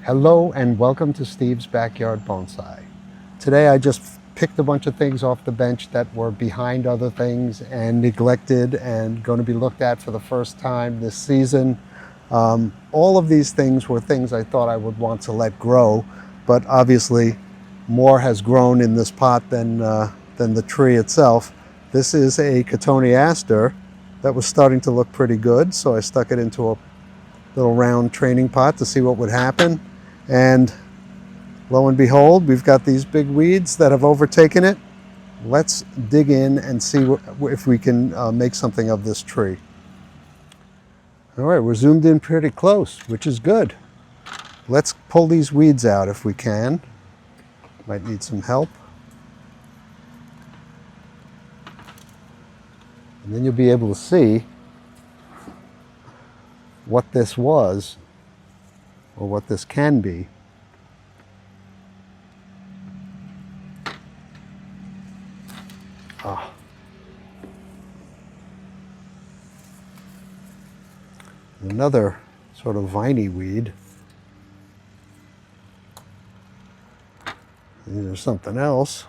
Hello and welcome to Steve's Backyard Bonsai. Today I just picked a bunch of things off the bench that were behind other things and neglected and going to be looked at for the first time this season. All of these things were things I thought I would want to let grow, but obviously more has grown in this pot than the tree itself. This is a Cotoneaster that was starting to look pretty good, so I stuck it into a little round training pot to see what would happen. And lo and behold, we've got these big weeds that have overtaken it. Let's dig in and see if we can make something of this tree. All right, we're zoomed in pretty close, which is good. Let's pull these weeds out if we can. Might need some help. And then you'll be able to see what this was, or what this can be. Another sort of viney weed. And there's something else.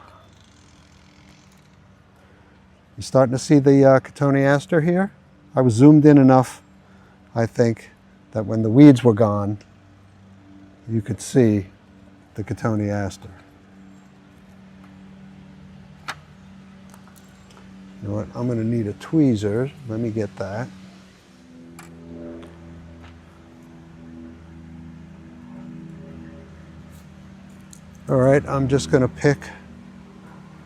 You starting to see the Cotoneaster here? I was zoomed in enough, I think, that when the weeds were gone, you could see the Cotoneaster. You know what, I'm going to need a tweezer. Let me get that. All right, I'm just going to pick.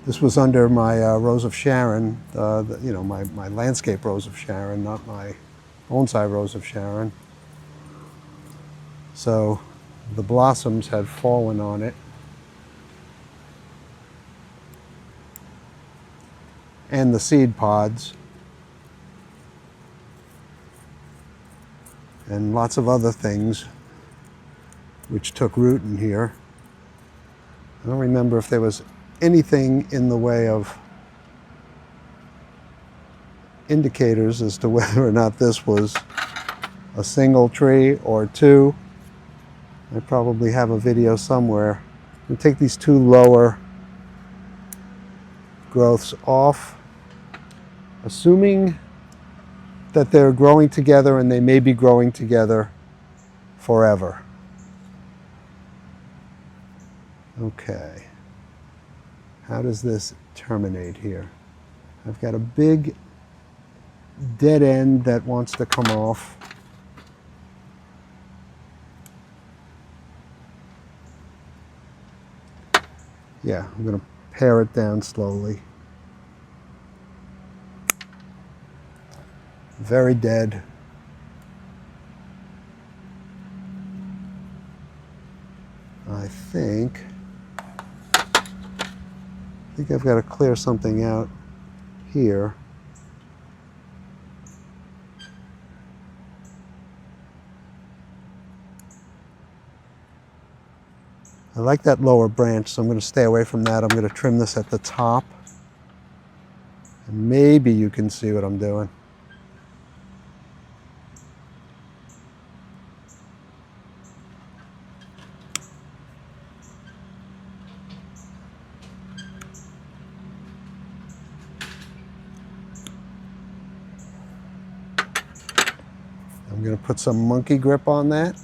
This was under my Rose of Sharon, you know, my landscape Rose of Sharon, not my bonsai Rose of Sharon. So the blossoms had fallen on it. And the seed pods. And lots of other things which took root in here. I don't remember if there was anything in the way of indicators as to whether or not this was a single tree or two. I probably have a video somewhere. I'm going to take these two lower growths off, assuming that they're growing together, and they may be growing together forever. Okay, how does this terminate here? I've got a big dead end that wants to come off. Yeah, I'm going to pare it down slowly. Very dead. I think I've got to clear something out here. I like that lower branch, so I'm going to stay away from that. I'm going to trim this at the top. And maybe you can see what I'm doing. I'm going to put some monkey grip on that.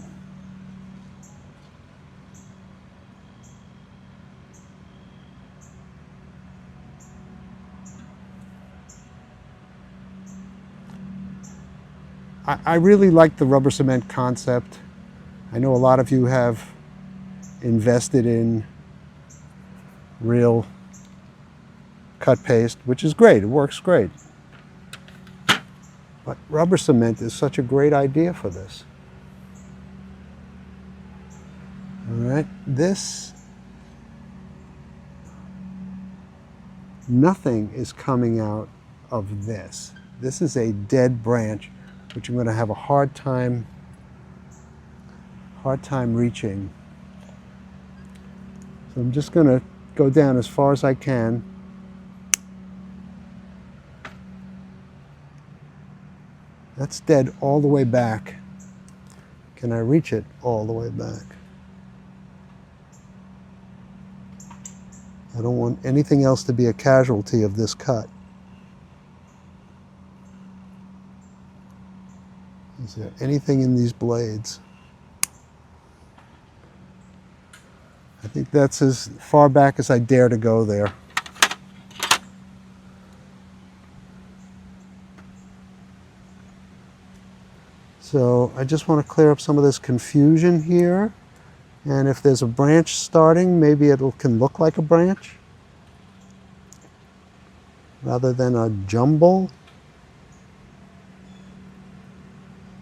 I really like the rubber cement concept. I know a lot of you have invested in real cut paste, which is great. It works great. But rubber cement is such a great idea for this. All right, nothing is coming out of this. This is a dead branch, which I'm going to have a hard time reaching. So I'm just going to go down as far as I can. That's dead all the way back. Can I reach it all the way back? I don't want anything else to be a casualty of this cut. Is there anything in these blades? I think that's as far back as I dare to go there. So I just want to clear up some of this confusion here. And if there's a branch starting, maybe it can look like a branch rather than a jumble.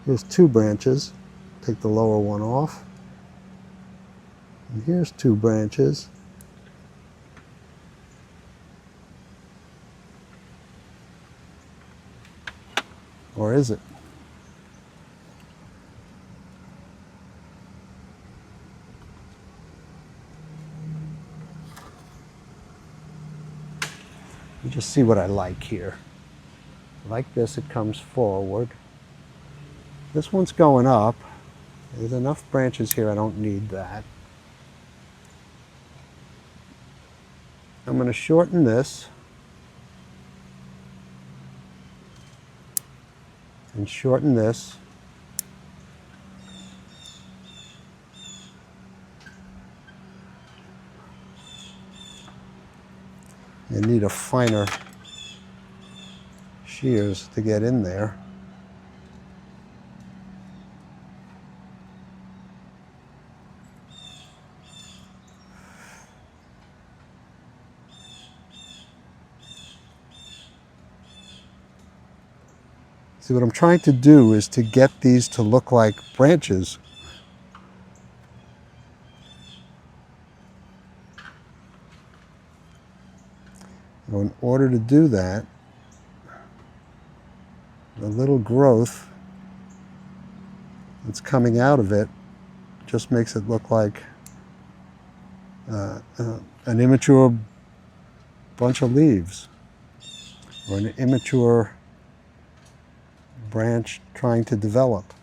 Here's 2 branches. Take the lower one off. And here's 2 branches. Or is it? You just see what I like here. Like this, it comes forward. This one's going up. There's enough branches here, I don't need that. I'm going to shorten this and shorten this. You need a finer shears to get in there. See, what I'm trying to do is to get these to look like branches. Now, in order to do that, the little growth that's coming out of it just makes it look like an immature bunch of leaves or an immature branch trying to develop.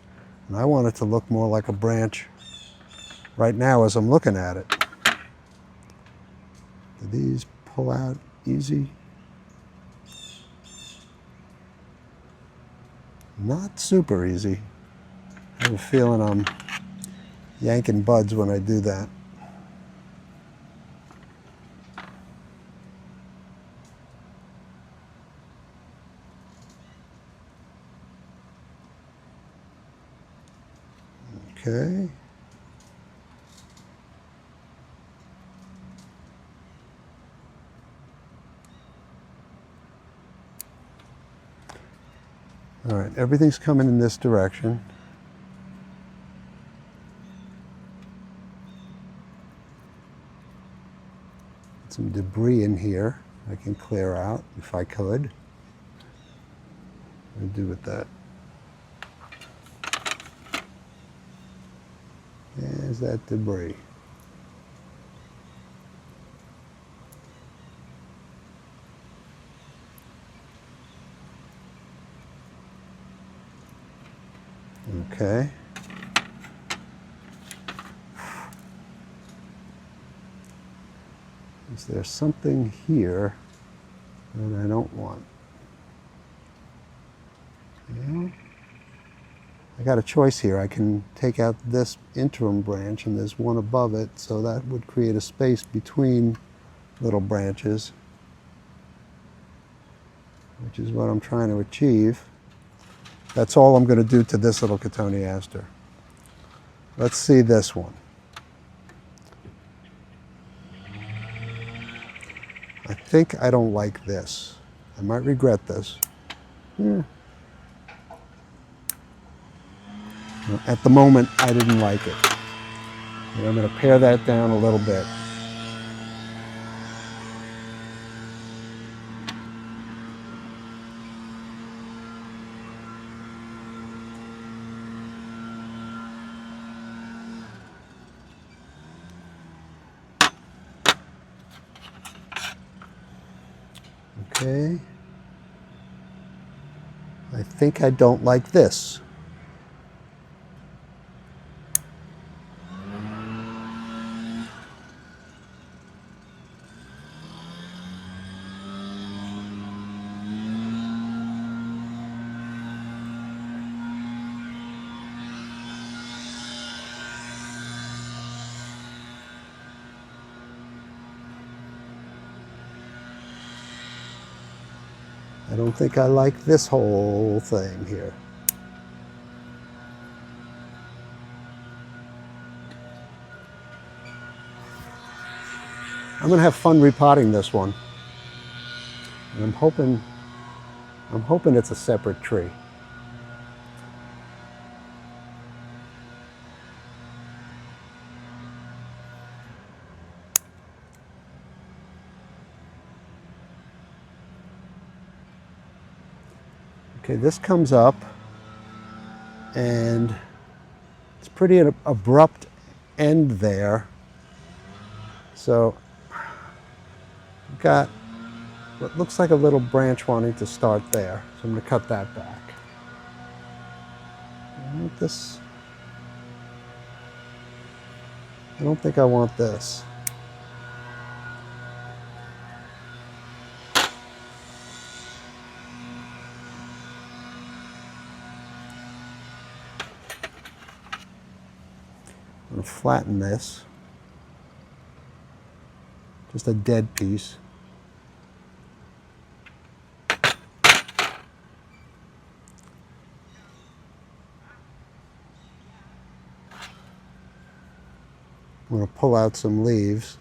And I want it to look more like a branch right now as I'm looking at it. Do these pull out easy? Not super easy. I have a feeling I'm yanking buds when I do that. Okay. All right, everything's coming in this direction. Some debris in here I can clear out if I could. What do I do with that? There's that debris. Okay. Is there something here that I don't want? Yeah. I got a choice here. I can take out this interim branch and there's one above it, so that would create a space between little branches, which is what I'm trying to achieve. That's all I'm going to do to this little Cotoneaster. Let's see this one. I think I don't like this. I might regret this. Yeah. At the moment, I didn't like it. And I'm going to pare that down a little bit. Okay. I think I don't like this. I don't think I like this whole thing here. I'm gonna have fun repotting this one. And I'm hoping it's a separate tree. Okay, this comes up and it's pretty abrupt end there. So I've got what looks like a little branch wanting to start there. So I'm going to cut that back. I want this. I don't think I want this. I'm going to flatten this. Just a dead piece. I'm going to pull out some leaves.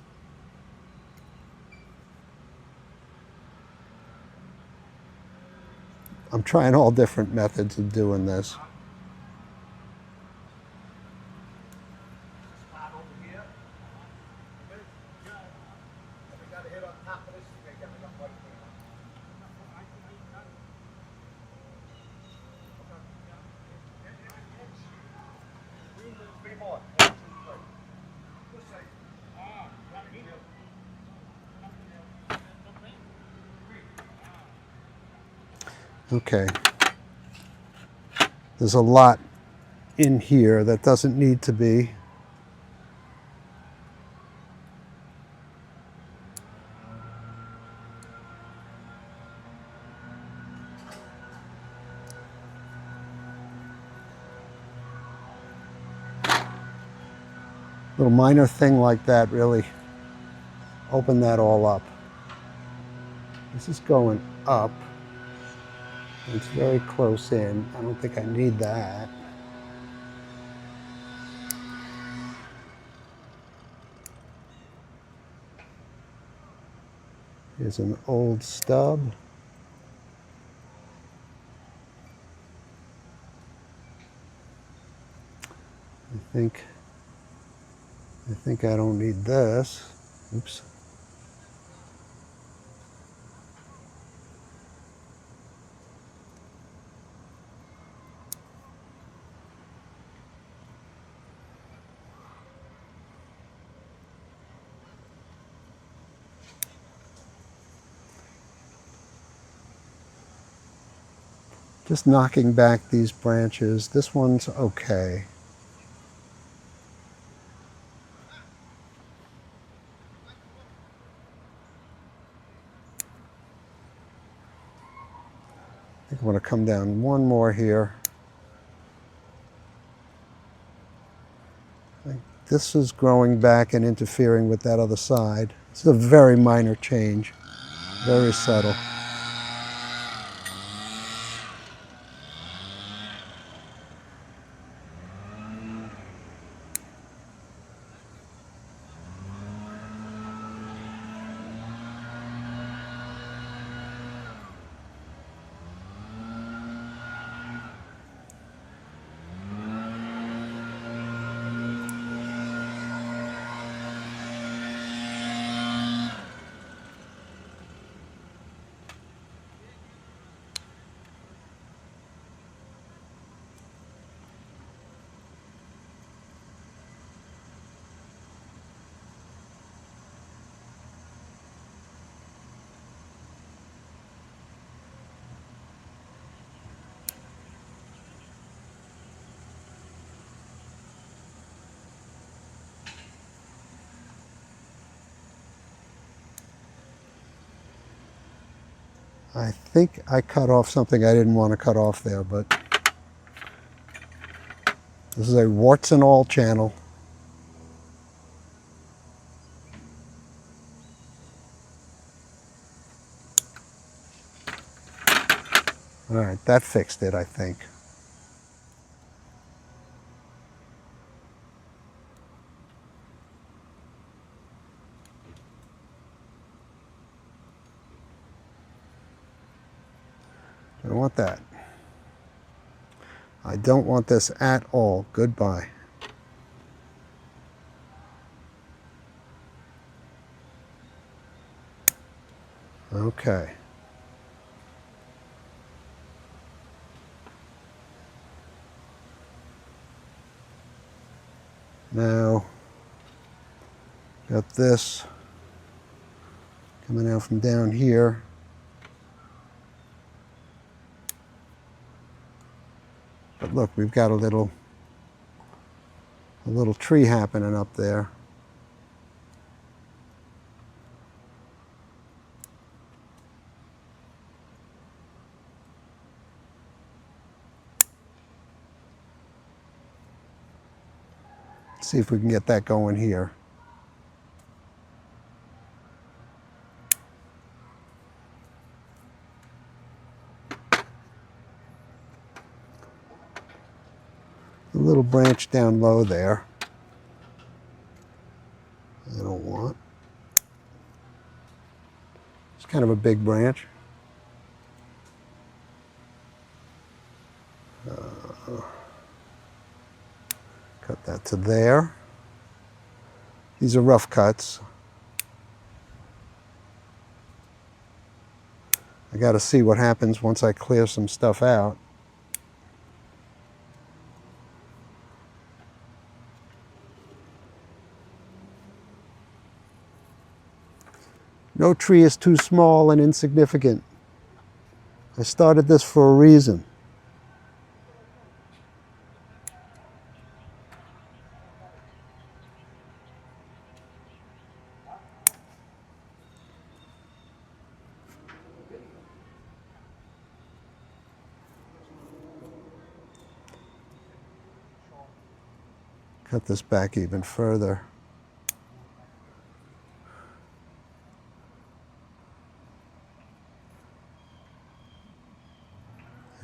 I'm trying all different methods of doing this. Okay. There's a lot in here that doesn't need to be. Little minor thing like that really open that all up. This is going up. It's very close in. I don't think I need that. Here's an old stub. I think I don't need this. Oops. Just knocking back these branches. This one's okay. I think I want to come down one more here. I think this is growing back and interfering with that other side. This is a very minor change, very subtle. I think I cut off something I didn't want to cut off there, but this is a warts and all channel. All right, that fixed it, I think. I don't want that. I don't want this at all. Goodbye. Okay. Now, got this coming out from down here. But look, we've got a little tree happening up there. Let's see if we can get that going here. A little branch down low there. I don't want. It's kind of a big branch. Cut that to there. These are rough cuts. I got to see what happens once I clear some stuff out. No tree is too small and insignificant. I started this for a reason. Cut this back even further.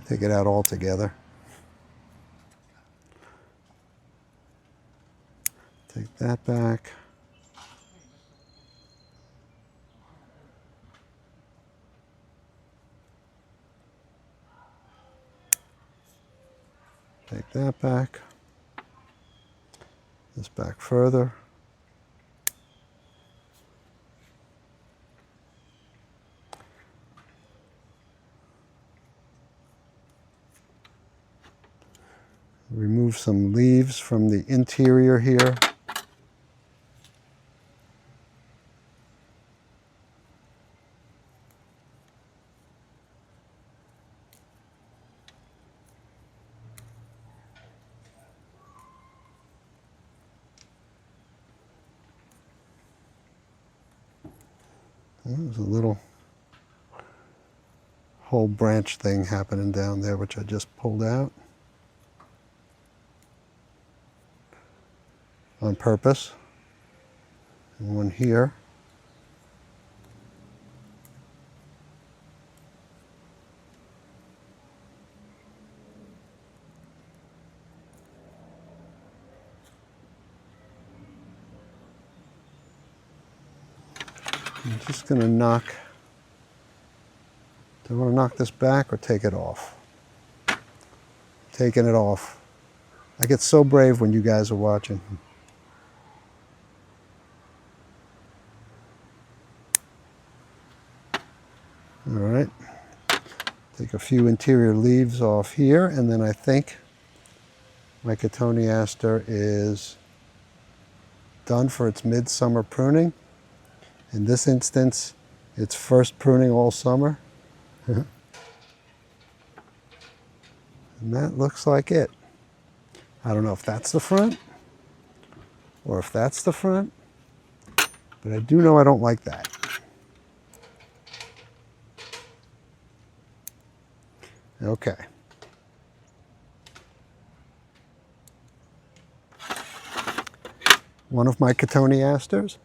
Take it out altogether. Take that back. Take that back. This back further. Remove some leaves from the interior here. There's a little whole branch thing happening down there, which I just pulled out on purpose. And one here. I'm just going to knock. Do I want to knock this back or take it off? Taking it off. I get so brave when you guys are watching. All right. Take a few interior leaves off here, and then I think my Cotoneaster is done for its midsummer pruning. In this instance, it's first pruning all summer. And that looks like it. I don't know if that's the front or if that's the front, but I do know I don't like that. Okay. One of my Cotoneasters.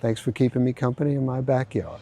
Thanks for keeping me company in my backyard.